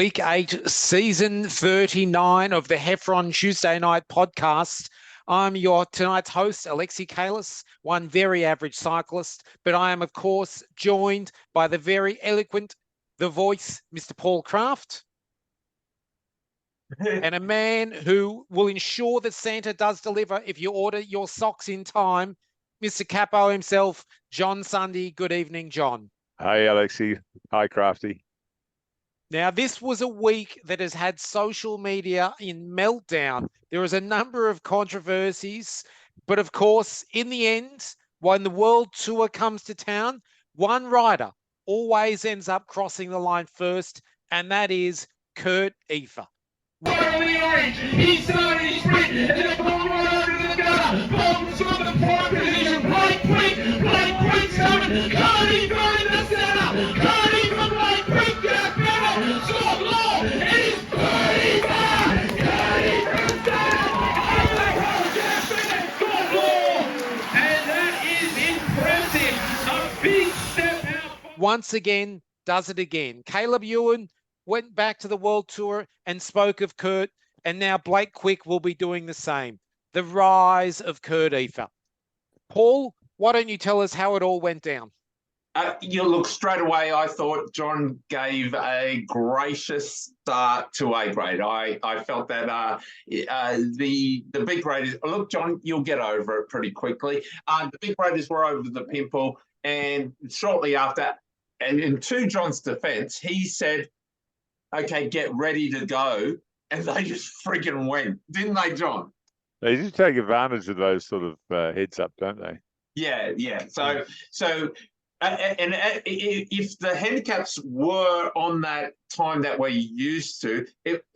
Week 8, Season 39 of the Heffron Tuesday Night Podcast. I'm your tonight's host, Alexi Kalis, one very average cyclist, but I am, of course, joined by the very eloquent, the voice, Mr. Paul Kraft, and a man who will ensure that Santa does deliver if you order your socks in time, Mr. Capo himself, John Sunday. Good evening, John. Hi, Alexi. Hi, Crafty. Now, this was a week that has had social media in meltdown. There is a number of controversies, but of course, in the end, when the World Tour comes to town, one rider always ends up crossing the line first, and that is Kurt Eather. He's starting his sprint, and the ball right over the gutter. Bolton's on the pole position. Blake Quick's coming. Cody going to the centre. Cody from Blake Quick. Get better. Short law. It is Cody back. Cody from centre. Oh my God, get better. Short law. And that is impressive. A big step out. Once again, does it again. Caleb Ewan went back to the World Tour and spoke of Kurt, and now Blake Quick will be doing the same. The rise of Kurt Eather. Paul, why don't you tell us how it all went down? You look, straight away, I thought John gave a gracious start to A grade. I felt that the big graders, look, John, you'll get over it pretty quickly. The big graders were over the pimple, and shortly after, and to John's defence, he said, okay, get ready to go. And they just friggin' went, didn't they, John? They do take advantage of those sort of heads up, don't they? Yeah. So if the handicaps were on that time that we're used to,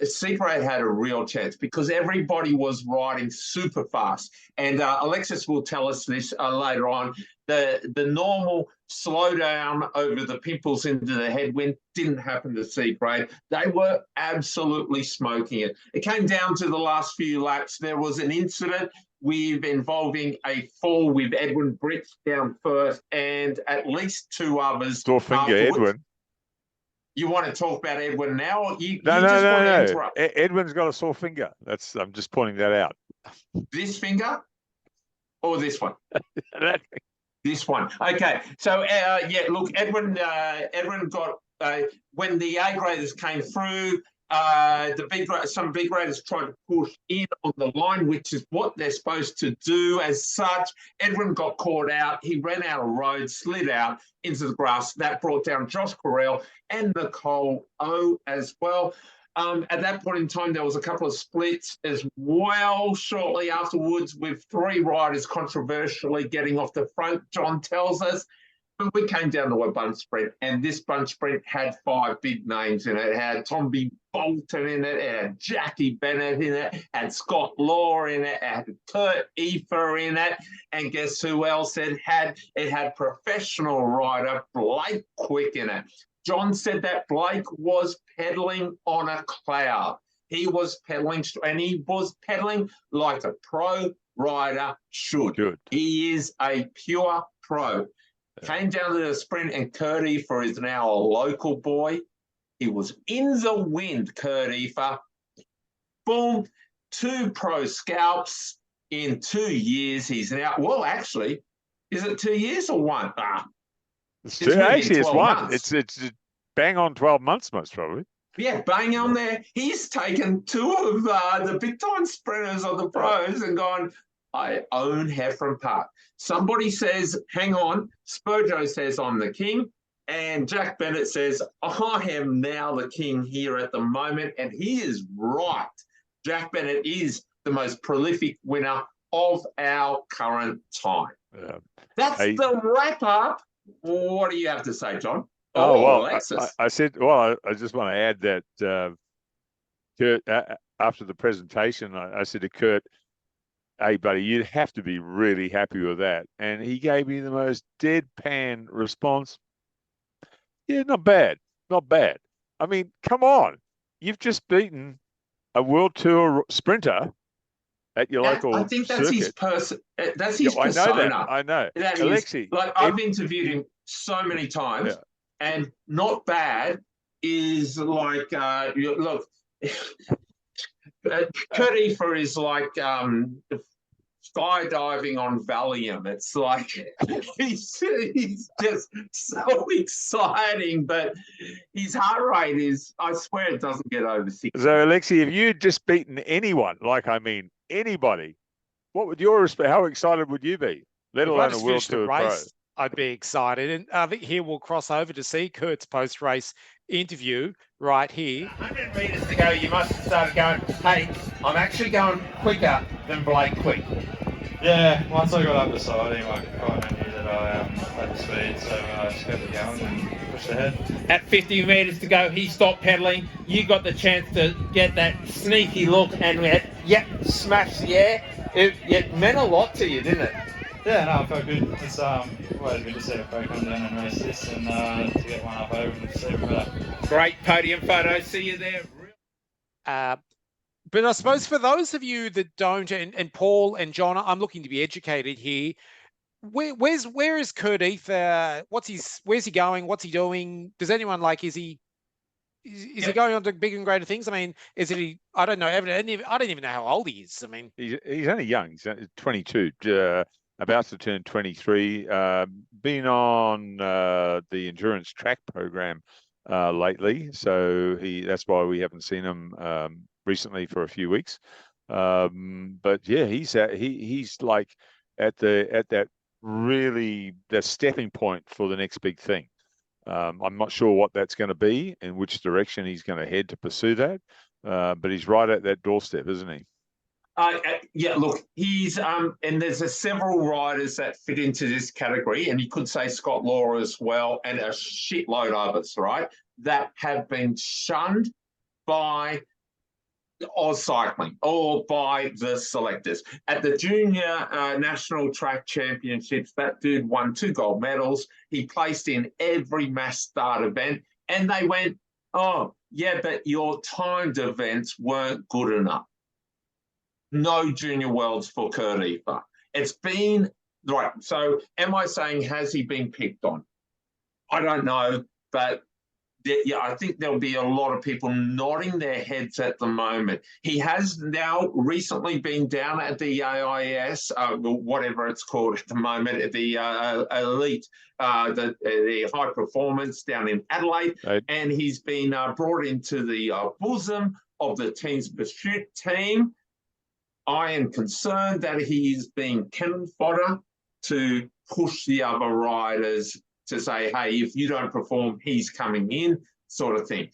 Seaparade had a real chance because everybody was riding super fast. And Alexis will tell us this later on. The normal slowdown over the pimples into the headwind didn't happen to Seaparade. They were absolutely smoking it. It came down to the last few laps. There was an incident involving a fall with Edwin Britt down first and at least two others. Sore finger, Edwin. You want to talk about Edwin now? Or No. Edwin's got a sore finger. I'm just pointing that out. This finger or this one? That This one. Okay. So, look, Edwin got, when the A graders came through, some big graders tried to push in on the line, which is what they're supposed to do as such. Edwin got caught out. He ran out of road, slid out into the grass. That brought down Josh Correll and Nicole O as well. At that point in time, there was a couple of splits as well shortly afterwards with three riders controversially getting off the front, John tells us. But we came down to a bunch sprint, and this bunch sprint had five big names in it. It had Tommy Bolton in it, it had Jackie Bennett in it, had Scott Law in it, had Kurt Eather in it, and guess who else it had? It had professional rider Blake Quick in it. John said that Blake was pedaling on a cloud. He was pedaling, and he was pedaling like a pro rider should. Good. He is a pure pro. Came down to the sprint, and Kurt Eather is now a local boy. He was in the wind, Kurt Eather. Boom, 2 pro scalps in 2 years. He's now, well, actually, is it 2 years or one? It's one. Months. It's bang on 12 months, most probably. Yeah, bang on there. He's taken 2 of the big-time sprinters of the pros and gone, I own Heffron Park. Somebody says, hang on, Spurgeon says I'm the king, and Jack Bennett says, I am now the king here at the moment, and he is right. Jack Bennett is the most prolific winner of our current time. That's the wrap-up. What do you have to say, John? Alexis. I said, I just want to add that Kurt, after the presentation, I said to Kurt, hey, buddy, you'd have to be really happy with that. And he gave me the most deadpan response. Yeah, not bad. Not bad. I mean, come on. You've just beaten a World Tour sprinter at your local I think that's circuit. his person. That's his persona. I know. That Alexi, is, like, I've interviewed him so many times, and not bad is like, look, Kurt Eather is like skydiving on Valium. It's like he's just so exciting, but his heart rate is, I swear, it doesn't get over 60. So, Alexi, if you'd just beaten anyone, anybody, what would your respect? How excited would you be? Let alone a World Tour Pro. I'd be excited. And I think here we'll cross over to see Kurt's post-race interview right here. 100 metres to go, you must have started going, hey, I'm actually going quicker than Blake Quick. Yeah, once I got up the side, I kind of knew that I had the speed, so I just kept it going and pushed ahead. At 50 metres to go, he stopped pedalling. You got the chance to get that sneaky look and went, yep, smash the air. It meant a lot to you, didn't it? Yeah, no, I felt good. It's always good to see a pro come down and race this and to get one up over and see better. Great podium photo. See you there. But I suppose for those of you that don't, and Paul and John, I'm looking to be educated here. Where is Kurt Eather? Where's he going? What's he doing? Does anyone is he going on to bigger and greater things? I mean, I don't know. I don't even know how old he is. I mean, he's only young. He's 22, about to turn 23. Been on the endurance track program lately, so that's why we haven't seen him recently for a few weeks. But yeah, he's like at that really the stepping point for the next big thing. I'm not sure what that's going to be, in which direction he's going to head to pursue that. But he's right at that doorstep, isn't he? Yeah, look, he's and there's several riders that fit into this category, and you could say Scott Law as well, and a shitload of others, right, that have been shunned by Oz Cycling or by the selectors. At the Junior National Track Championships, that dude won 2 gold medals. He placed in every mass start event, and they went, oh, yeah, but your timed events weren't good enough. No junior worlds for Kurt Eather. It's been, right, so am I saying has he been picked on? I don't know, but yeah, I think there'll be a lot of people nodding their heads at the moment. He has now recently been down at the AIS, whatever it's called at the moment, at the Elite, the high performance down in Adelaide, right. And he's been brought into the bosom of the Team's Pursuit team. I am concerned that he is being cannon fodder to push the other riders to say, hey, if you don't perform, he's coming in, sort of thing.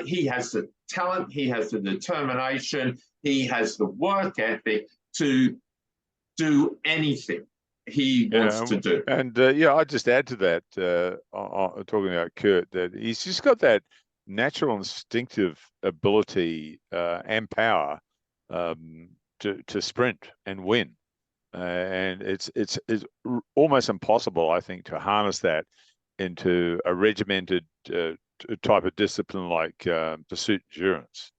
He has the talent, he has the determination, he has the work ethic to do anything he wants to do. And I'd just add to that, talking about Kurt, that he's just got that natural instinctive ability and power to sprint and win. And it's almost impossible, I think, to harness that into a regimented type of discipline like pursuit endurance.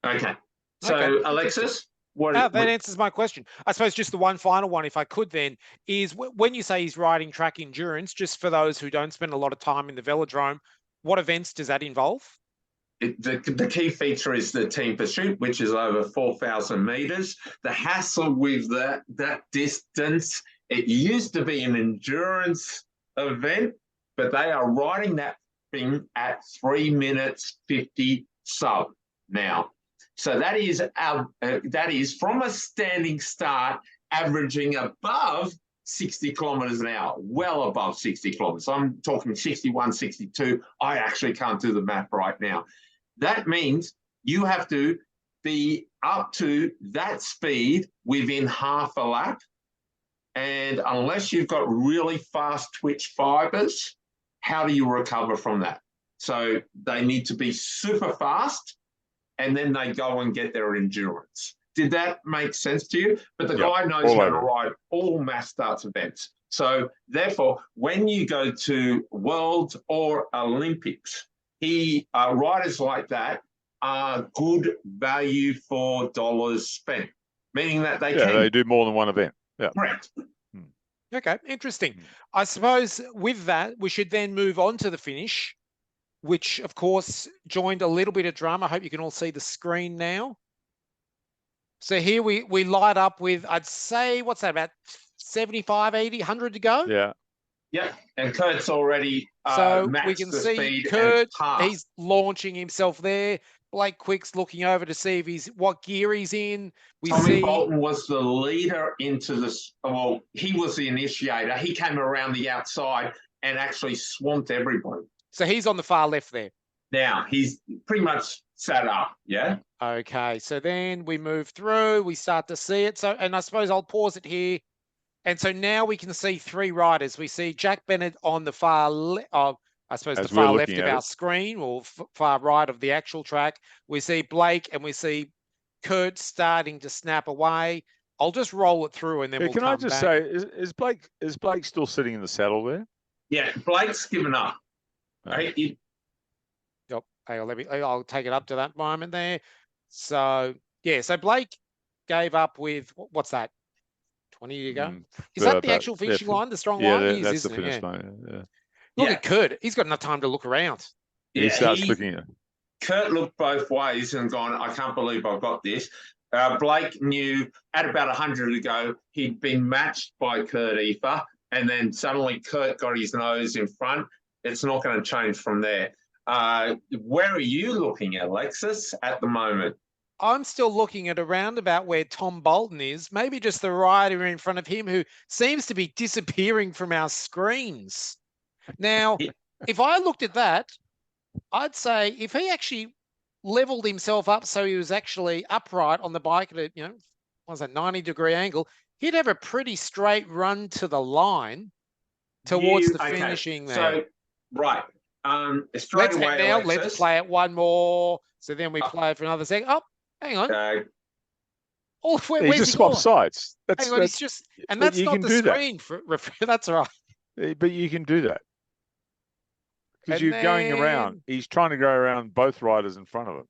Okay. So, Alexis, that answers my question. I suppose just the one final one, if I could then, is when you say he's riding track endurance, just for those who don't spend a lot of time in the velodrome, what events does that involve? The key feature is the team pursuit, which is over 4,000 meters. The hassle with that distance, it used to be an endurance event, but they are riding that thing at 3 minutes 50 sub now. So that is from a standing start, averaging above 60 kilometers an hour, well above 60 kilometers. I'm talking 61, 62. I actually can't do the math right now. That means you have to be up to that speed within half a lap. And unless you've got really fast twitch fibers, how do you recover from that? So they need to be super fast, and then they go and get their endurance. Did that make sense to you? But the guy knows how to ride all mass starts events. So therefore, when you go to Worlds or Olympics, riders like that are good value for dollars spent, meaning that they do more than one event. Yeah, correct. Okay, interesting. I suppose with that, we should then move on to the finish. which of course joined a little bit of drama. I hope you can all see the screen now. So here we light up with, I'd say, what's that, about 75, 80, 100 to go? Yeah. Yeah, and Kurt's already So we matched can the see speed Kurt, and passed. he's launching himself there. Blake Quick's looking over to see if what gear he's in. We Tommy see Bolton was the leader into this. Well, he was the initiator. He came around the outside and actually swamped everybody. so he's on the far left there. Now he's pretty much sat up. Yeah. Okay, so then we move through, we start to see it. So, and I suppose I'll pause it here. And so now we can see three riders. We see Jack Bennett on the far left, I suppose As the we're far left looking of at our it. screen, or far right of the actual track. We see Blake and we see Kurt starting to snap away. I'll just roll it through and then we'll Can come I just back. say, is Blake still sitting in the saddle there? Yeah, Blake's given up. Right? Yep. Hang on, I'll take it up to that moment there. So yeah, so Blake gave up with what's that? 20 to go. Is that the actual finishing line, the strong line? Yeah, It is, that's the isn't it? finish line. Yeah. Look at Kurt. He's got enough time to look around. Yeah, He starts looking at. Kurt looked both ways and gone, I can't believe I've got this. Blake knew at about 100 to go, he'd been matched by Kurt Eather, and then suddenly Kurt got his nose in front. It's not going to change from there. Where are you looking at, Alexis, at the moment? I'm still looking at around about where Tom Bolton is, maybe just the rider in front of him who seems to be disappearing from our screens. Now, if I looked at that, I'd say if he actually leveled himself up so he was actually upright on the bike at a, what was that, 90-degree angle, he'd have a pretty straight run to the line towards the finishing there. So, right. Straight away, now, Alexis, let's play it one more. So then we play it for another second. Oh, hang on. He just swaps sides. Hang on, it's just, and that's not the screen. That's right. But you can do that. Because you're going around. He's trying to go around both riders in front of him.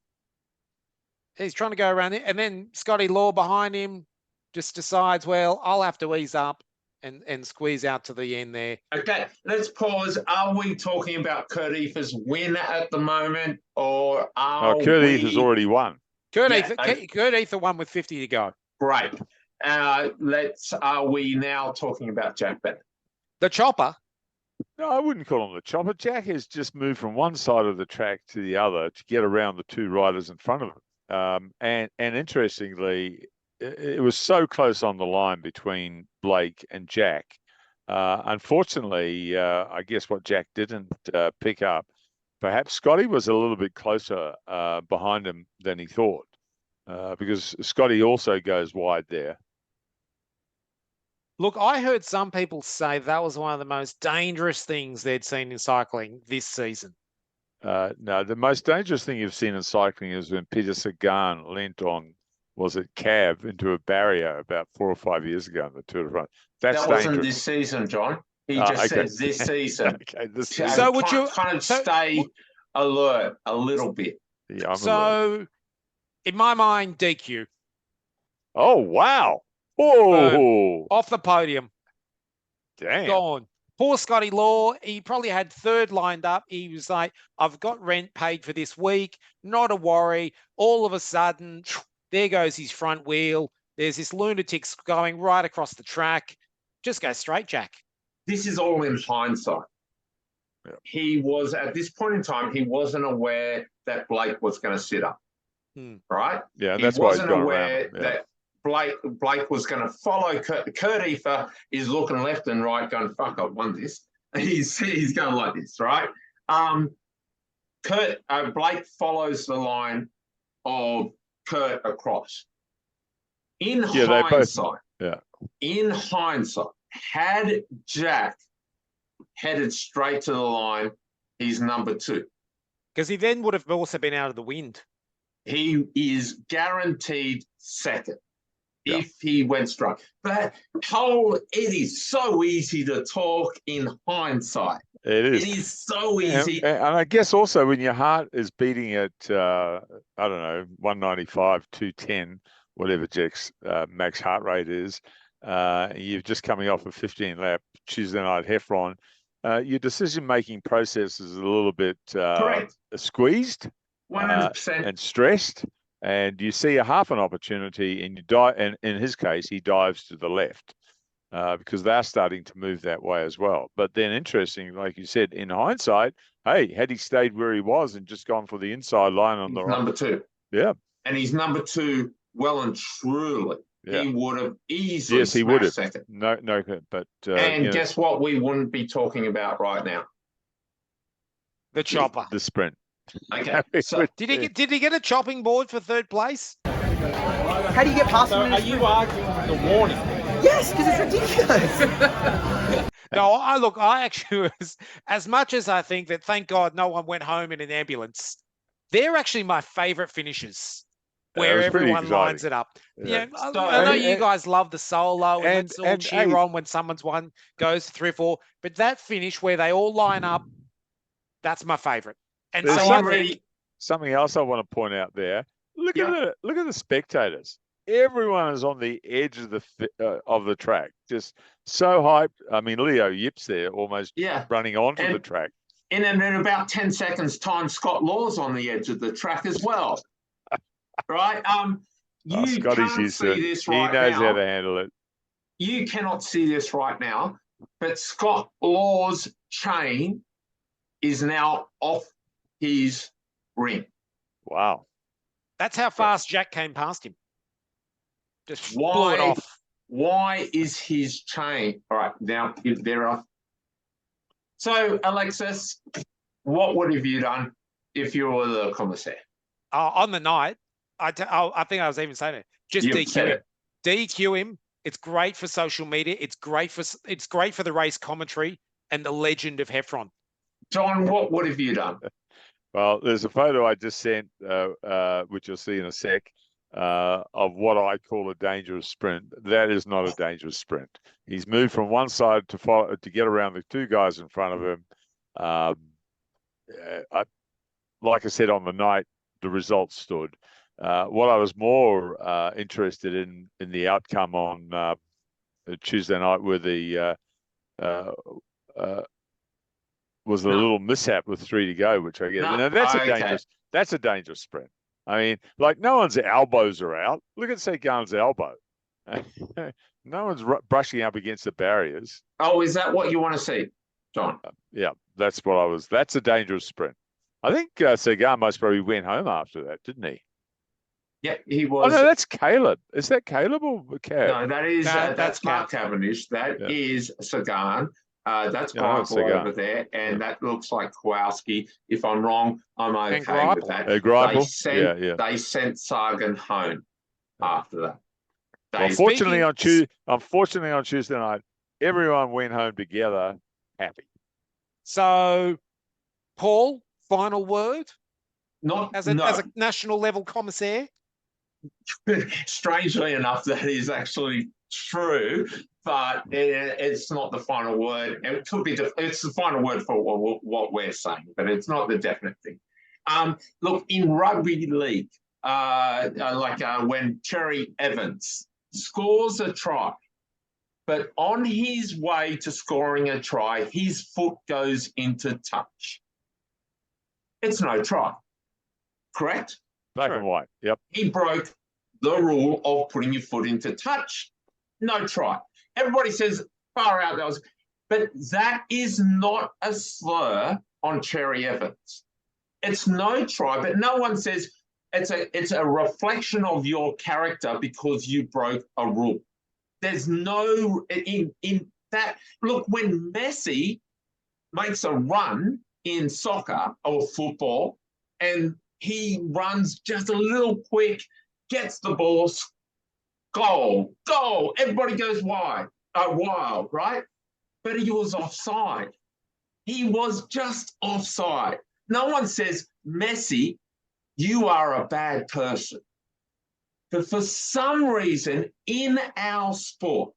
He's trying to go around it. And then Scotty Law behind him just decides, well, I'll have to ease up and squeeze out to the end there. Okay, let's pause. Are we talking about Kurt Eather's win at the moment, or are Kurt Eather's already won? Kurt Eather won with 50 to go. Great. Are we now talking about Jack Bennett? The chopper? No, I wouldn't call him the chopper. Jack has just moved from one side of the track to the other to get around the two riders in front of him. And interestingly, it was so close on the line between Blake and Jack. Unfortunately, I guess what Jack didn't pick up, perhaps Scotty was a little bit closer behind him than he thought, because Scotty also goes wide there. Look, I heard some people say that was one of the most dangerous things they'd seen in cycling this season. No, the most dangerous thing you've seen in cycling is when Peter Sagan leant on, was it Cav, into a barrier about 4 or 5 years ago in the Tour de France. That wasn't this season, John. He just says this season. So would you kind of stay alert a little bit? Yeah, alert. In my mind, DQ. Oh, wow. Oh, off the podium. Damn. Gone. Poor Scotty Law. He probably had third lined up. He was like, I've got rent paid for this week. Not a worry. All of a sudden, there goes his front wheel. There's this lunatic going right across the track. Just go straight, Jack. This is all in hindsight. Yeah. He was, at this point in time, he wasn't aware that Blake was going to sit up. Right? Yeah, that's why he's going around. Yeah. That Blake was going to follow Kurt. Kurt Eather is looking left and right, going, fuck, I've won this. He's going like this, right? Blake follows the line of Kurt across. In hindsight, had Jack headed straight to the line, he's number 2. Because he then would have also been out of the wind. He is guaranteed second. If he went straight. But it is so easy to talk in hindsight. It is. It is so easy. And I guess also when your heart is beating at, I don't know, 195, 210, whatever Jack's max heart rate is, you're just coming off a 15-lap Tuesday night Heffron, your decision-making process is a little bit Correct. squeezed 100%. and stressed, and you see a half an opportunity, and you dive. And in his case, he dives to the left because they're starting to move that way as well. But then, interesting, like you said, in hindsight, hey, had he stayed where he was and just gone for the inside line on the right, number 2. Yeah, and he's number 2, well and truly. Yeah. He would have easily yes, he would have. second. No, but And guess what? We wouldn't be talking about right now. The chopper. the sprint. Okay. So Did he get a chopping board for third place? How do you get past him? Are you arguing the warning? Yes, because it's ridiculous. No, I actually was, as much as I think that, thank God no one went home in an ambulance, they're actually my favourite finishes. Where everyone lines it up. Yeah. I know you guys love the solo and let's all cheer on when someone's won, goes 3 or 4, but that finish where they all line up, that's my favourite. And so something else I want to point out there. Look at the spectators. Everyone is on the edge of the track, just so hyped. I mean, Leo Yip's there, almost running onto the track. And in about 10 seconds' time, Scott Law's on the edge of the track as well. Right? You can't see this right now. He knows how to handle it. You cannot see this right now, but Scott Law's chain is now off his ring. Wow. That's how fast Jack came past him. Just blew it off. Why is his chain? All right, now if there are. So, Alexis, what would have you done if you were the commissaire? On the night, I think I was even saying it. Just DQ him. DQ him. It's great for social media. It's great for the race commentary and the legend of Heffron. John, what would have you done? Well, there's a photo I just sent, which you'll see in a sec, of what I call a dangerous sprint. That is not a dangerous sprint. He's moved from one side to get around the 2 guys in front of him. Like I said on the night, the results stood. What I was more interested in the outcome on Tuesday night were the was the little mishap with 3 to go, which I get. That's a dangerous sprint. I mean, like no one's elbows are out. Look at Sagan's elbow. No one's brushing up against the barriers. Oh, is that what you want to see, John? Yeah, that's a dangerous sprint. I think Sagan most probably went home after that, didn't he? Yeah, he was. Oh, no, that's Caleb. Is that Caleb or Cav? No, that's Mark Cavendish. That is Sagan. That's Michael over there, and that looks like Kowalski. If I'm wrong, I'm okay with that. They sent Sagan home after that. Unfortunately, on Tuesday night, everyone went home together happy. So, Paul, final word? Not as a national level commissaire? Strangely enough, that is actually true, but it's not the final word. It could be. It's the final word for what we're saying, but it's not the definite thing. Look, in rugby league, when Cherry Evans scores a try, but on his way to scoring a try, his foot goes into touch. It's no try. Correct? Black and white. Yep. He broke the rule of putting your foot into touch. No try. Everybody says far out those, but that is not a slur on Cherry Evans. It's no try, but no one says it's a reflection of your character because you broke a rule. There's no in that. Look, when Messi makes a run in soccer or football and he runs just a little quick, gets the ball, goal. Everybody goes wild, right? But he was offside. He was just offside. No one says, Messi, you are a bad person. But for some reason, in our sport,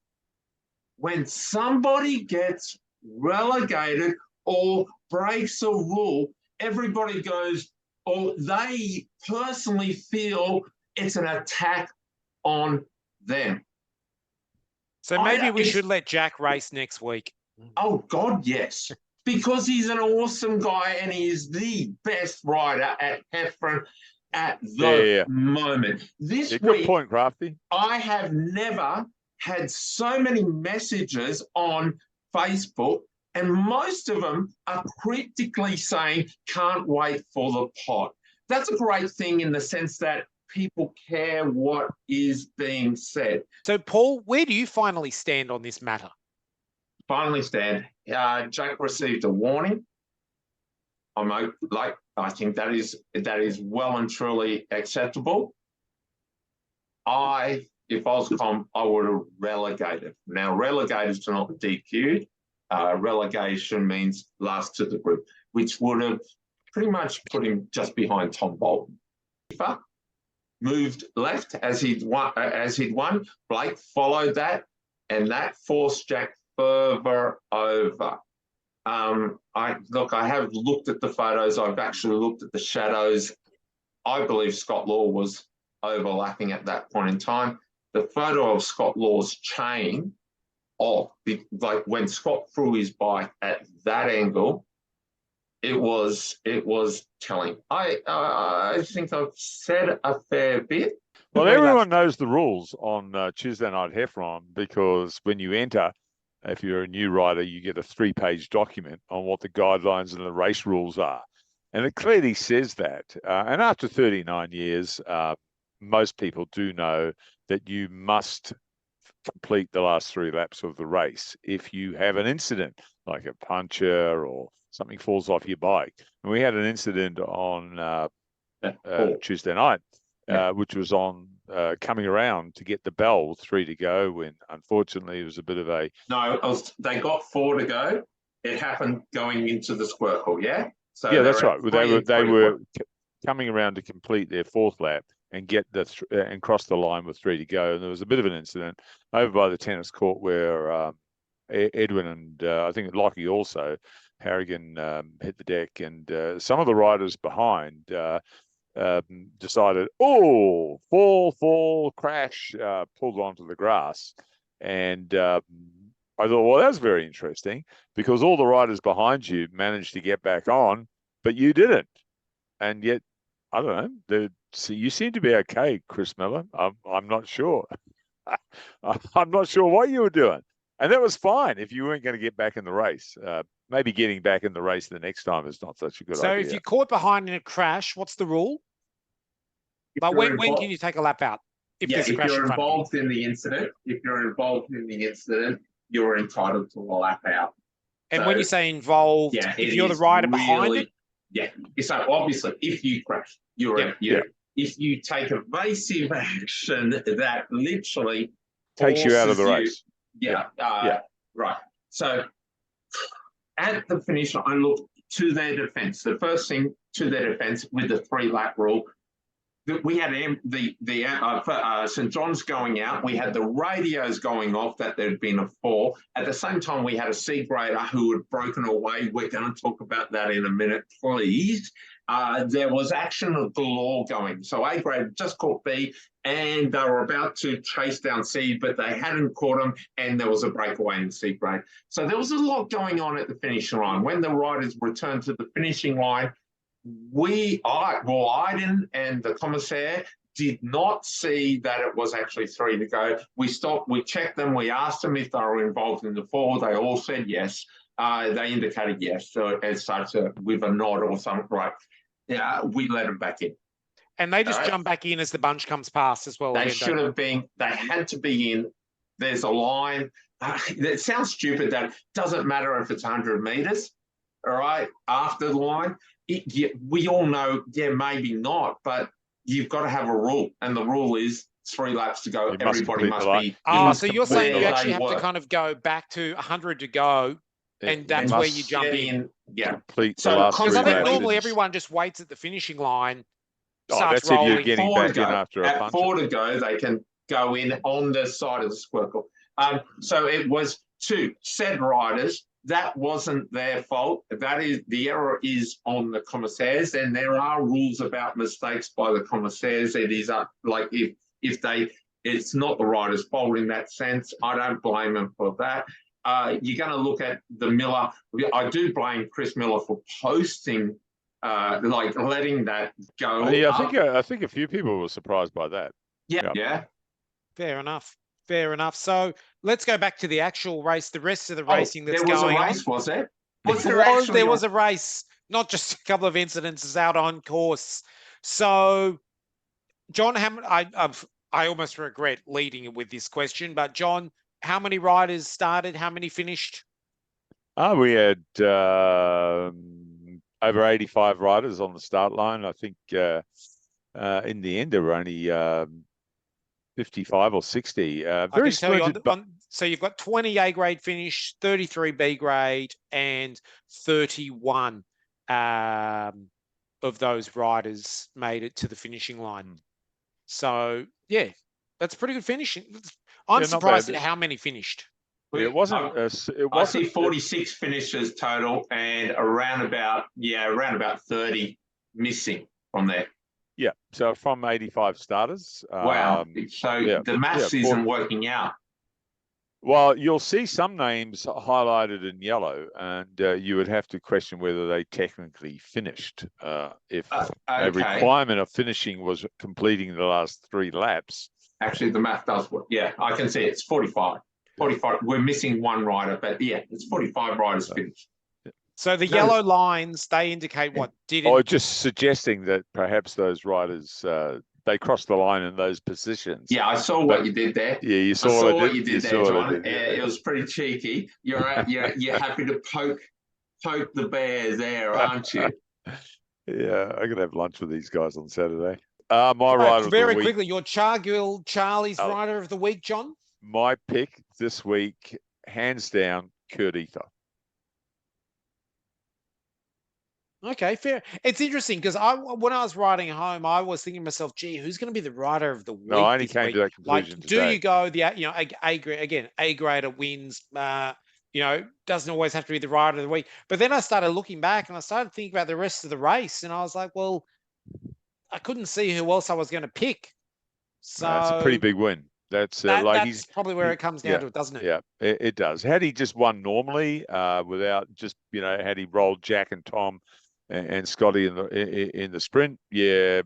when somebody gets relegated or breaks a rule, everybody goes, or they personally feel it's an attack on them. So maybe we should let Jack race next week. Oh, God, yes. because he's an awesome guy and he is the best rider at Heffron at the moment. This good week, point, Crafty. I have never had so many messages on Facebook, and most of them are critically saying, can't wait for the pod. That's a great thing in the sense that people care what is being said. So, Paul, where do you finally stand on this matter? Finally stand. Jake received a warning. I think that is well and truly acceptable. If I was Tom, I would have relegated. Now, relegated is not DQ'd. Relegation means last to the group, which would have pretty much put him just behind Tom Bolton. Moved left as he'd won. Blake followed that, and that forced Jack further over. I have looked at the photos. I've actually looked at the shadows. I believe Scott Law was overlapping at that point in time. The photo of Scott Law's chain like when Scott threw his bike at that angle, it was telling. I think I've said a fair bit. Well, everyone knows the rules on Tuesday Night Heffron, because when you enter, if you're a new rider, you get a 3-page document on what the guidelines and the race rules are. And it clearly says that. And after 39 years, most people do know that you must complete the last 3 laps of the race if you have an incident, like a puncture or something falls off your bike. And we had an incident on Tuesday night, which was on coming around to get the bell 3 to go, when unfortunately it was a bit of a... No, they got 4 to go. It happened going into the squirt hole, yeah? So yeah, that's right. They were coming around to complete their 4th lap and get and cross the line with 3 to go. And there was a bit of an incident over by the tennis court where Edwin and I think Lockie also, Harrigan hit the deck, and some of the riders behind decided, fall, crash, pulled onto the grass. And I thought, well, that's very interesting, because all the riders behind you managed to get back on, but you didn't. And yet, I don't know, you seem to be okay, Chris Miller. I'm not sure. I'm not sure what you were doing. And that was fine if you weren't going to get back in the race. Maybe getting back in the race the next time is not such a good idea. So if you're caught behind in a crash, what's the rule? Like when can you take a lap out? If you're involved in the incident, you're entitled to a lap out. And when you say involved, if you're the rider behind it? Yeah. So obviously, if you crash, if you take evasive action that literally takes you out of the race. Right. So at the finish line, look, to their defense, the first thing to their defense with the 3-lap rule, we had St. John's going out. We had the radios going off that there'd been a fall. At the same time, we had a C grader who had broken away. We're going to talk about that in a minute, please. There was action of galore going. So A grade just caught B, and they were about to chase down C, but they hadn't caught him, and there was a breakaway in C grade. So there was a lot going on at the finishing line. When the riders returned to the finishing line, Iden and the commissaire did not see that it was actually 3 to go. We stopped, we checked them, we asked them if they were involved in the fall. They all said yes. They indicated yes, so as such, with a nod or something, right? Yeah, we let them back in. And they just jump back in as the bunch comes past as well. They should have been, they had to be in. There's a line. It sounds stupid that it doesn't matter if it's 100 meters, all right, after the line. We all know, maybe not, but you've got to have a rule. And the rule is 3 laps to go. Everybody must be. So you're saying you actually have to kind of go back to 100 to go, and that's where you jump in. Yeah. Complete the last 3 laps. I think normally everyone just waits at the finishing line. That's rolling. If you're getting back in after a punch. At 4 to go, they can go in on the side of the squircle. So it was 2 said riders. That wasn't their fault. That is, the error is on the commissaires, and there are rules about mistakes by the commissaires. It is like if it's not the rider's fault in that sense. I don't blame them for that. you're going to look at the Miller. I do blame Chris Miller for posting, like letting that go. Yeah, I think a few people were surprised by that. Yeah. Fair enough. Fair enough. So let's go back to the actual race, the rest of the racing that's going on. There was a race, was there? There was a race, not just a couple of incidences out on course. So, John, I almost regret leading with this question, but John, how many riders started? How many finished? We had over 85 riders on the start line. I think in the end there were only 55 or 60. Very splendid. So you've got 20 A grade finish, 33 B grade, and 31 of those riders made it to the finishing line. So yeah, that's pretty good finishing. I'm surprised at how many finished. It wasn't. I see 46 finishes total, and around about 30 missing from there. Yeah, so from 85 starters. Wow. So the maths isn't working out. Well, you'll see some names highlighted in yellow, and you would have to question whether they technically finished. If a requirement of finishing was completing the last 3 laps. Actually, the math does work. Yeah, I can see it's 45. 45. We're missing 1 rider, but yeah, it's 45 riders finished. So the yellow lines, they indicate what? Just suggesting that perhaps those riders, they crossed the line in those positions. Yeah, I saw what you did there. Yeah, you saw what you did there, John. It was pretty cheeky. You're happy to poke the bear there, aren't you? Yeah, I'm going to have lunch with these guys on Saturday. My rider very quickly, your Chargill Charlie's rider of the week, John? My pick this week, hands down, Kurt Eather. Okay, fair. It's interesting because when I was riding home, I was thinking to myself, gee, who's going to be the rider of the week? No, I only came to that conclusion today. Do you go A grade again? A grader wins. Doesn't always have to be the rider of the week. But then I started looking back and I started thinking about the rest of the race, and I was like, well, I couldn't see who else I was going to pick. So that's a pretty big win. That's that's probably where it comes down to it, doesn't it? Yeah, it does. Had he just won normally, without just had he rolled Jack and Tom and Scotty in the sprint, he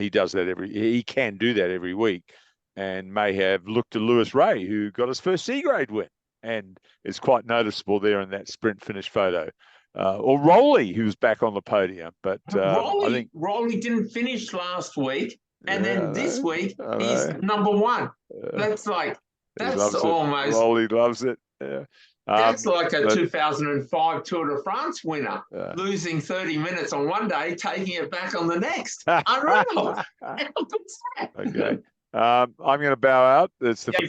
does that he can do that every week, and may have looked to Lewis Ray, who got his first C grade win, and it's quite noticeable there in that sprint finish photo. Or Rowley, who's back on the podium, but I think Rowley didn't finish last week. And then this week, he's number 1. That's almost... Rolly loves it. Yeah. That's like a 2005 Tour de France winner, losing 30 minutes on one day, taking it back on the next. Unreal. Okay. I'm going to bow out.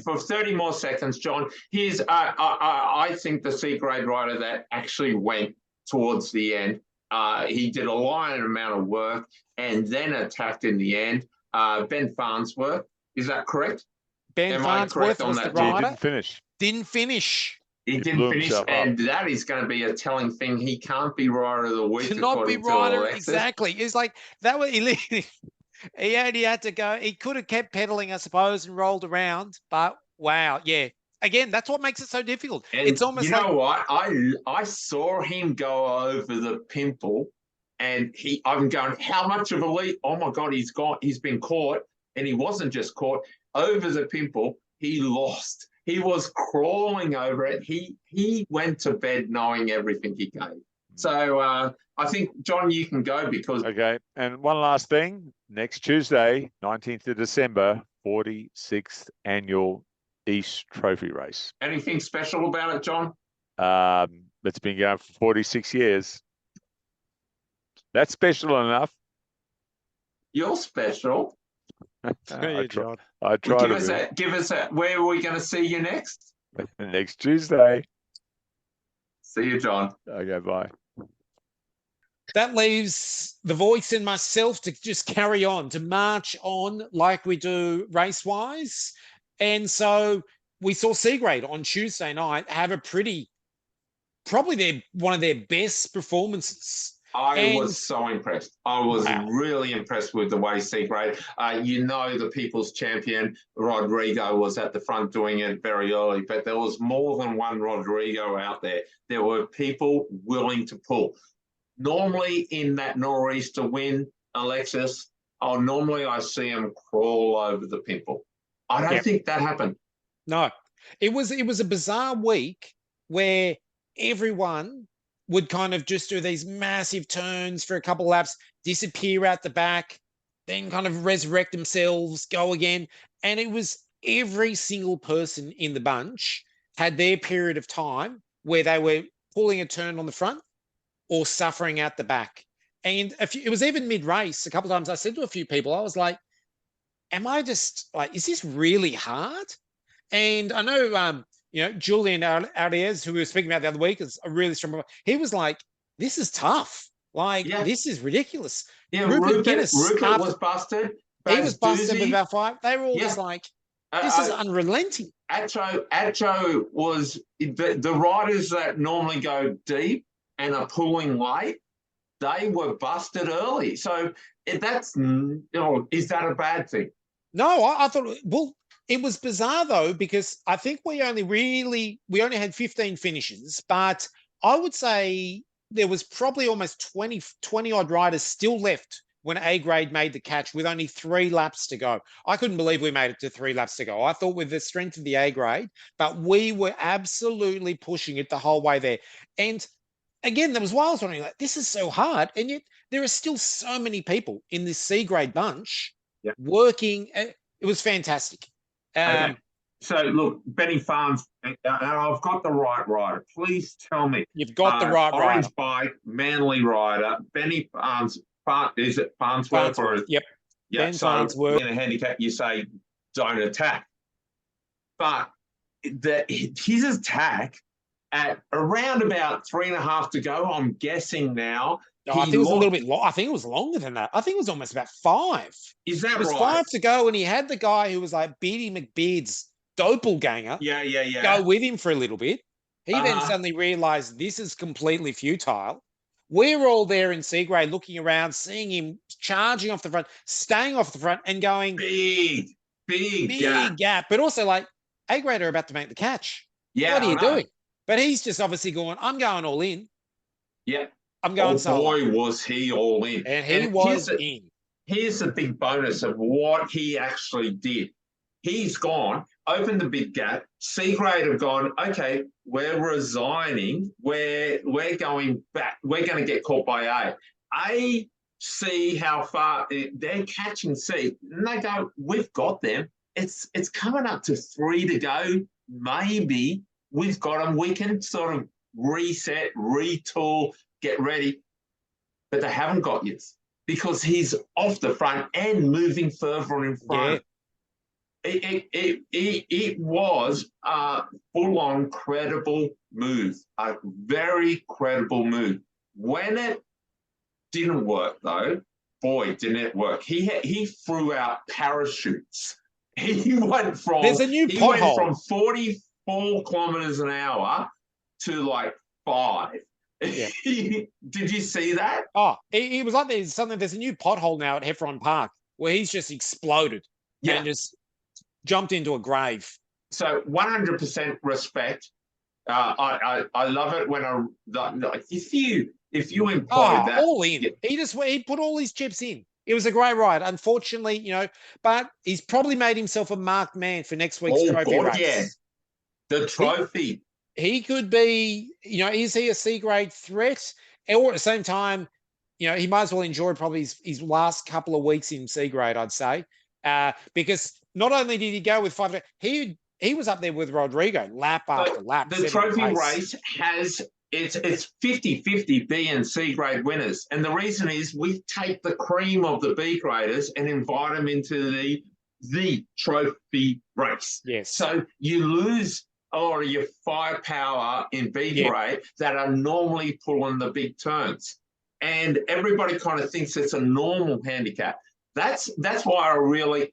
For 30 more seconds, John, here's, I think the C-grade rider that actually went towards the end, he did a lion amount of work and then attacked in the end. Ben Farnsworth, is that correct? Ben Farnsworth was the rider. He didn't finish. He didn't finish, and that is going to be a telling thing. He can't be rider of the week. To not be rider, exactly. It's like that was he only had to go. He could have kept pedaling, I suppose, and rolled around. But wow, yeah. Again, that's what makes it so difficult. And it's almost like, you know what? I saw him go over the pimple. And I'm going, how much of a lead? Oh my God, he's been caught. And he wasn't just caught. Over the pimple, he lost. He was crawling over it. He went to bed knowing everything he gave. So I think, John, you can go because... Okay, and one last thing. Next Tuesday, 19th of December, 46th annual East Trophy race. Anything special about it, John? It's been going for 46 years. That's special enough. You're special. I try give us a. Where are we going to see you next? Next Tuesday. See you, John. Okay, bye. That leaves the voice in myself to just carry on, to march on like we do race-wise. And so we saw C-grade on Tuesday night have probably one of their best performances. I was so impressed. I was Wow. really impressed with the way C grade. The people's champion Rodrigo was at the front doing it very early, but there was more than one Rodrigo out there. There were people willing to pull. Normally in that nor'easter wind, Alexis, normally I see them crawl over the pimple. I don't think that happened. No, it was a bizarre week where everyone would kind of just do these massive turns for a couple laps, disappear out the back, then kind of resurrect themselves, go again. And it was every single person in the bunch had their period of time where they were pulling a turn on the front or suffering out the back. And it was even mid-race. A couple of times I said to a few people, I was like, am I just like, is this really hard? And I know, Julian Arias, who we were speaking about the other week, is a really strong. He was like, "This is tough. Like, this is ridiculous." Yeah, Rupert was busted. He was busted with about 5. They were all just like, "This is unrelenting." Atcho was the riders that normally go deep and are pulling late. They were busted early. So is that a bad thing? No, I thought. Well, it was bizarre though, because I think we only had 15 finishes, but I would say there was probably almost 20 odd riders still left when A grade made the catch with only 3 laps to go. I couldn't believe we made it to 3 laps to go. I thought with the strength of the A grade, but we were absolutely pushing it the whole way there. And again, there was while I was wondering, like, this is so hard, and yet there are still so many people in this C grade bunch working. It was fantastic. Okay. So look, Benny Farms, and I've got the right rider. Please tell me. You've got the right rider. Orange bike, Manly rider, Benny Farms. Is it Farnsworth? Yep. Yeah. So Farnsworth. in a handicap, you say don't attack, but his attack at around about 3.5 to go. I'm guessing now. No, I think it was a little bit long. I think it was longer than that. I think it was almost about 5. Is that right? It was 5 to go, and he had the guy who was like Beatty McBeard's doppelganger. Yeah. Go with him for a little bit. He then suddenly realized this is completely futile. We're all there in C grade looking around, seeing him charging off the front, staying off the front, and going big gap. But also like A grade are about to make the catch. Yeah, what are you doing? But he's just obviously going, I'm going all in. Yeah. I'm going solo. Boy, was he all in. And he was in. Here's the big bonus of what he actually did. He's gone, opened the big gap. C grade have gone, okay, we're resigning. We're going back. We're going to get caught by A. A see how far they're catching C. And they go, we've got them. It's coming up to 3 to go. Maybe we've got them. We can sort of reset, retool, get ready, but they haven't got you because he's off the front and moving further in front. It was a full-on credible move, a very credible move. When it didn't work, though, boy, didn't it work. He threw out parachutes. He went from there's a new pothole. Went from 44 kilometers an hour to like 5. Yeah. Did you see that? Oh, it was like there's a new pothole now at Heffron Park where he's just exploded and just jumped into a grave. So 100% respect. I love it when if you employ that, all in. He put all his chips in. It was a great ride. Unfortunately, but he's probably made himself a marked man for next week's trophy race. Yeah. The trophy. He could be, is he a C grade threat? Or at the same time, he might as well enjoy probably his last couple of weeks in C grade, I'd say. Because not only did he go with 5, he was up there with Rodrigo lap after lap. The trophy race has it's 50-50 B and C grade winners. And the reason is we take the cream of the B graders and invite them into the trophy race. Yes. So you lose all of your firepower in B grade that are normally pulling the big turns. And everybody kind of thinks it's a normal handicap. That's why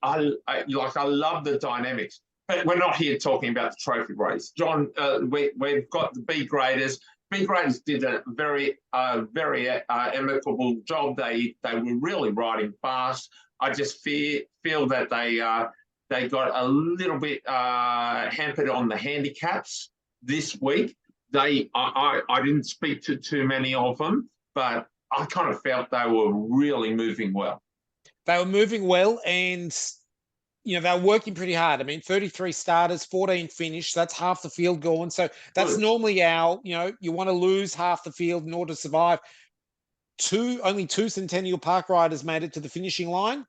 I love the dynamics. But we're not here talking about the trophy race. John, we've got the B graders. Big Raiders did a very amicable job. They were really riding fast. I just feel that they got a little bit hampered on the handicaps this week. I didn't speak to too many of them, but I kind of felt they were really moving well. They were moving well, and they were working pretty hard. I mean, 33 starters, 14 finished. That's half the field gone. So that's normally you want to lose half the field in order to survive. Only two Centennial Park riders made it to the finishing line.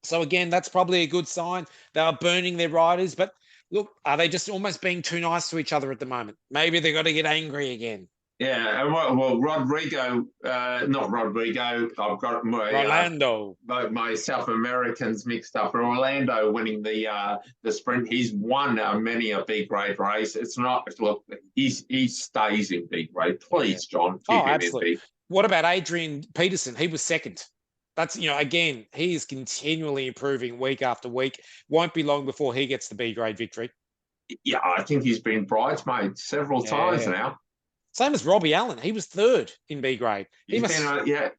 So again, that's probably a good sign. They are burning their riders, but look, are they just almost being too nice to each other at the moment? Maybe they've got to get angry again. Yeah, well, Rodrigo, not Rodrigo. I've got Rolando. My South Americans mixed up. Orlando winning the sprint. He's won many a big grade race. It's not. Look, he stays in big grade. Please, John. Oh, absolutely. What about Adrian Peterson? He was second. That's again, he is continually improving week after week. Won't be long before he gets the B grade victory. Yeah, I think he's been bridesmaid several times now. Same as Robbie Allen. He was third in B grade. Yeah.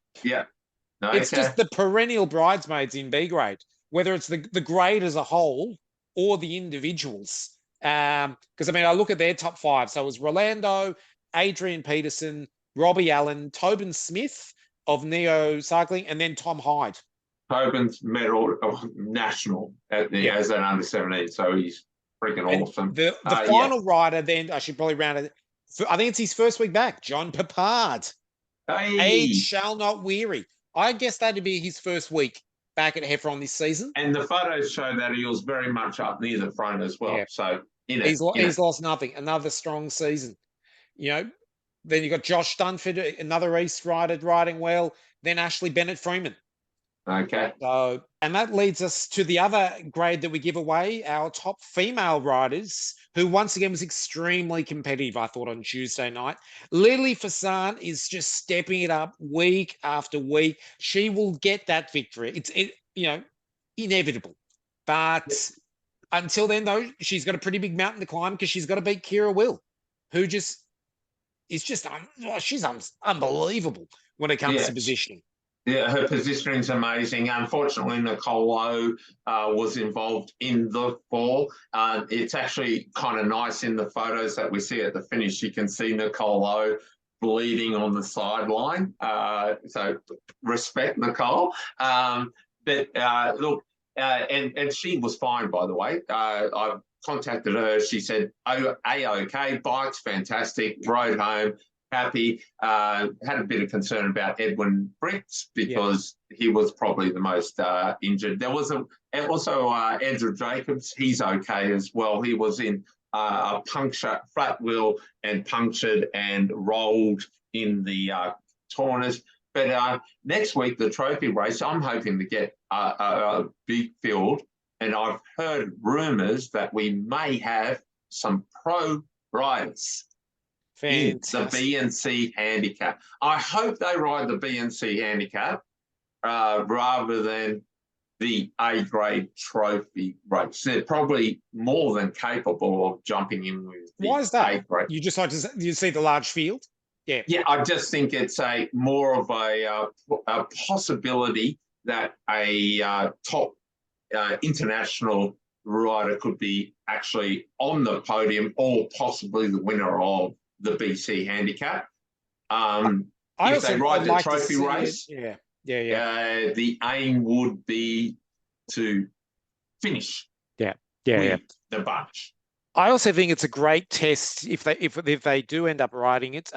No, it's just the perennial bridesmaids in B grade, whether it's the grade as a whole or the individuals. Because, I look at their top five. So it was Rolando, Adrian Peterson, Robbie Allen, Tobin Smith of Neo Cycling, and then Tom Hyde. Tobin's medal national as an under-17, so he's freaking awesome. The final rider, then, I should probably round it. I think it's his first week back, John Papard. Hey. Age shall not weary. I guess that'd be his first week back at Heffron this season. And the photos show that he was very much up near the front as well. Yeah. So he's lost nothing. Another strong season. Then you got Josh Dunford, another East rider riding well. Then Ashley Bennett Freeman. Okay. So, and that leads us to the other grade that we give away, our top female riders, who once again was extremely competitive, I thought, on Tuesday night. Lily Fassan is just stepping it up week after week. She will get that victory. It's inevitable. But until then, though, she's got a pretty big mountain to climb because she's got to beat Kira Will, who she's unbelievable when it comes to positioning. Yeah, her positioning's amazing. Unfortunately, Nicole Lowe was involved in the fall. It's actually kind of nice in the photos that we see at the finish. You can see Nicole Lowe bleeding on the sideline. So respect, Nicole. But look, and she was fine, by the way. I contacted her. She said, A-OK, bike's fantastic, rode home. Happy. Had a bit of concern about Edwin Brits because he was probably the most injured. There was also Andrew Jacobs. He's okay as well. He was in a flat wheel and punctured and rolled in the Taunus. But next week, the trophy race, I'm hoping to get a big field. And I've heard rumours that we may have some pro riders. Fantastic. The B and C handicap. I hope they ride the B and C handicap rather than the A grade trophy race. They're probably more than capable of jumping in with the Why is that? A grade. You just like to see the large field? Yeah. Yeah, I just think it's more of a possibility that a top international rider could be actually on the podium or possibly the winner of the BC handicap. If they ride the trophy race, the aim would be to finish. The bunch. I also think it's a great test if they do end up riding it.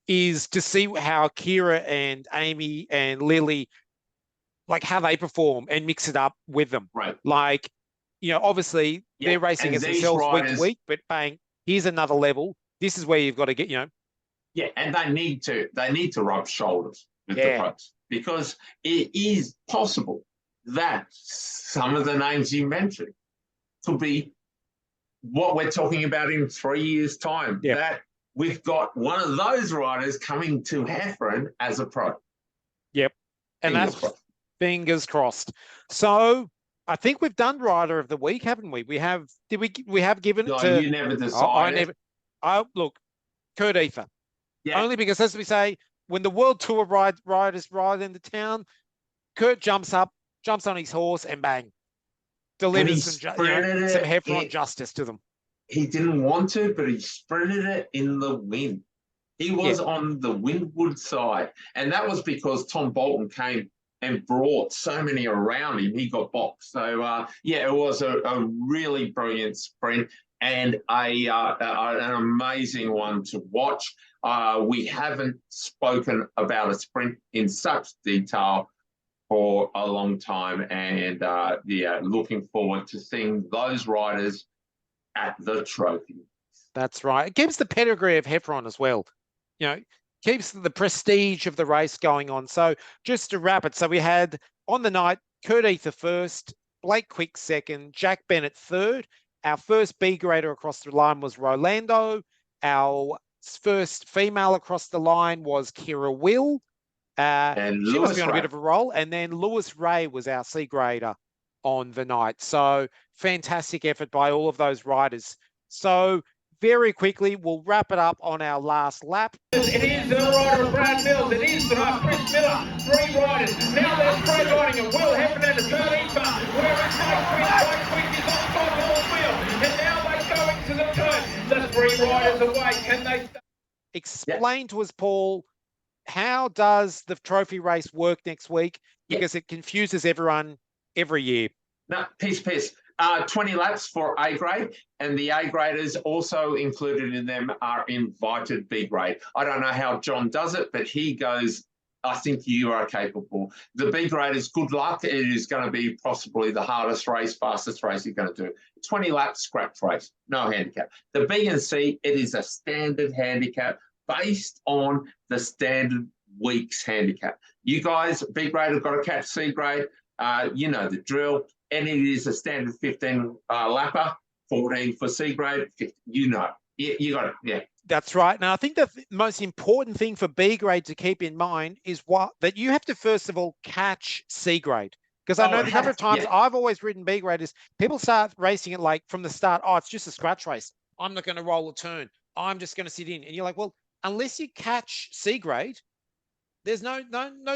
Is to see how Kira and Amy and Lily, like how they perform and mix it up with them. Right. Like, obviously they're racing as themselves week to week, but bang, here's another level. This is where you've got to get, Yeah, and they need to rub shoulders with the pros because it is possible that some of the names you mentioned could be what we're talking about in 3 years' time. Yep. That we've got one of those riders coming to Heffron as a pro. Yep. And that's fingers crossed. So I think we've done Rider of the Week, haven't we? We have given it to... You never decided. Look, Kurt Eather. Yeah. Only because, as we say, when the World Tour riders ride into town, Kurt jumps up, jumps on his horse, and bang, delivers some Heffron justice to them. He didn't want to, but he sprinted it in the wind. He was on the windward side, and that was because Tom Bolton came and brought so many around him. He got boxed. So, it was a really brilliant sprint and an amazing one to watch. We haven't spoken about a sprint in such detail for a long time, and looking forward to seeing those riders at the trophy. That's right. It keeps the pedigree of Heffron as well. Keeps the prestige of the race going on. So just to wrap it, so we had on the night, Kurt Eather first, Blake Quick second, Jack Bennett third. Our first B grader across the line was Rolando. Our first female across the line was Kira Will. And she must be on Ray. a bit of a roll. And then Lewis Ray was our C grader on the night. So fantastic effort by all of those riders. So very quickly, we'll wrap it up on our last lap. It is the rider of Brad Mills. It is Chris Miller. 3 riders. Now they're straight riding it. Will Heffron and Kurt Eather. Where is Blake Quick is on top of the wheel. And now they go into the turn. The 3 riders away. Can they... Explain to us, Paul, how does the trophy race work next week? Because it confuses everyone every year. No, peace. 20 laps for A grade, and the A graders also included in them are invited B grade. I don't know how John does it, but he goes, I think you are capable. The B graders, good luck. It is going to be possibly the hardest race, fastest race you're going to do. 20 laps, scratch race, no handicap. The B and C, it is a standard handicap based on the standard week's handicap. You guys, B grade, have got to catch C grade. You know the drill. And it is a standard 15 lapper, 14 for C grade. You got it. Yeah. That's right. Now, I think the most important thing for B grade to keep in mind is that you have to, first of all, catch C grade. Because I know the number of times I've always ridden B grade is people start racing it like from the start, it's just a scratch race. I'm not going to roll a turn. I'm just going to sit in. And you're like, well, unless you catch C grade, there's no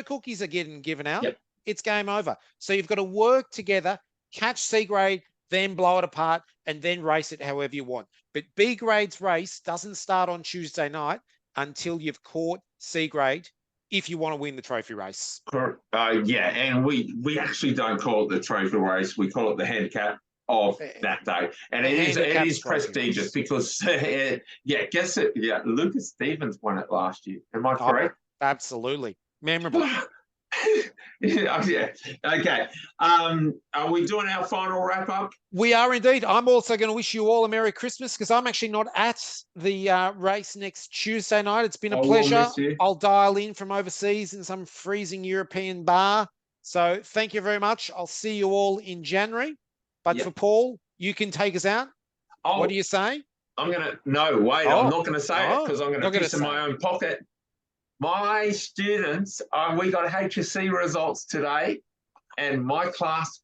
cookies are getting given out. Yep. It's game over. So you've got to work together, catch C grade, then blow it apart, and then race it however you want. But B grade's race doesn't start on Tuesday night until you've caught C grade if you want to win the trophy race. Correct. And we actually don't call it the trophy race. We call it the handicap of that day. And it is prestigious because, guess it. Yeah, Lucas Stevens won it last year. Am I correct? Absolutely. Memorable. Okay. Are we doing our final wrap up? We are indeed. I'm also going to wish you all a Merry Christmas because I'm actually not at the race next Tuesday night. It's been a pleasure. I'll dial in from overseas in some freezing European bar. So thank you very much. I'll see you all in January. But for Paul, you can take us out. What do you say? I'm not going to say it because I'm going to piss in my own pocket. My students, we got HSC results today, and my class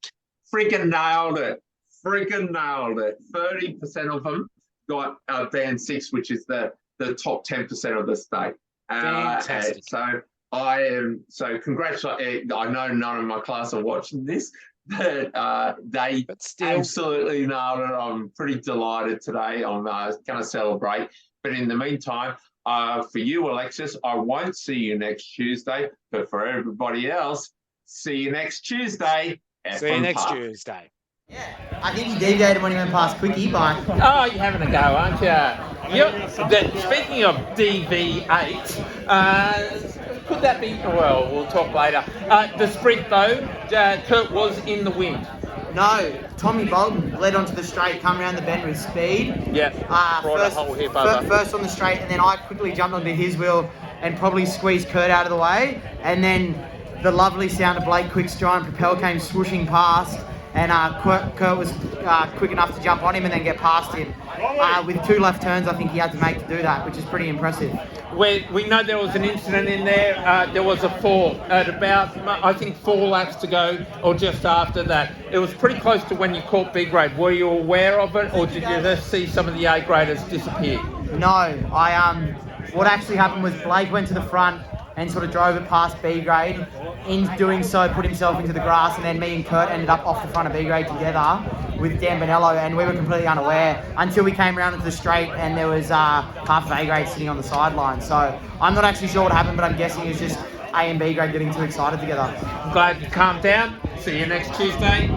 friggin' nailed it. 30% of them got band 6, which is the top 10% of the state. Fantastic. So congratulations. I know none of my class are watching this, but they absolutely nailed it. I'm pretty delighted today. I'm going to celebrate. But in the meantime, for you, Alexis, I won't see you next Tuesday, but for everybody else, see you next Tuesday. See you next Tuesday. Yeah, I think he deviated when he went past Quickie by. Oh, you're having a go, aren't you? Speaking of DV8, could that be? Well, we'll talk later. The sprint, though, Kurt was in the wind. No, Tommy Bolton led onto the straight, come around the bend with speed. Yeah, brought a whole hip over. First on the straight, and then I quickly jumped onto his wheel and probably squeezed Kurt out of the way. And then the lovely sound of Blake Quick's giant propel came swooshing past, and Kurt was quick enough to jump on him and then get past him. With 2 left turns, I think he had to make to do that, which is pretty impressive. We know there was an incident in there. There was a fall at about, I think, 4 laps to go, or just after that. It was pretty close to when you caught B grade. Were you aware of it, or did you just see some of the A graders disappear? No, what actually happened was Blake went to the front and sort of drove it past B grade. In doing so, put himself into the grass, and then me and Kurt ended up off the front of B grade together with Dan Bonello, and we were completely unaware until we came around into the straight and there was half of A grade sitting on the sideline. So I'm not actually sure what happened, but I'm guessing it was just A and B grade getting too excited together. I'm glad you calmed down. See you next Tuesday.